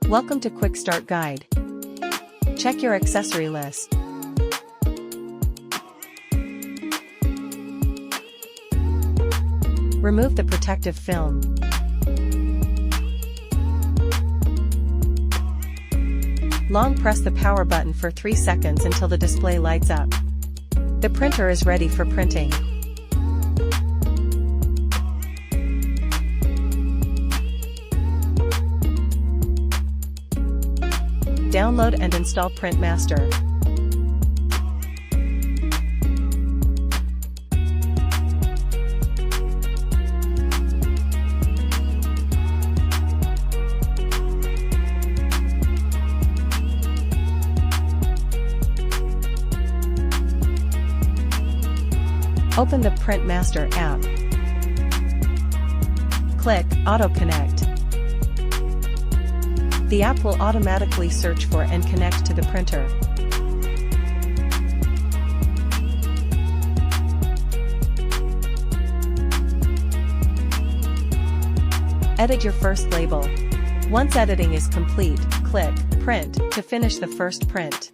Welcome to Quick Start Guide. Check your accessory list. Remove the protective film. Long press the power button for 3 seconds until the display lights up. The printer is ready for printing. Download and install Pinter Master. Open the Pinter Master app. Click Auto Connect. The app will automatically search for and connect to the printer. Edit your first label. Once editing is complete, click Print to finish the first print.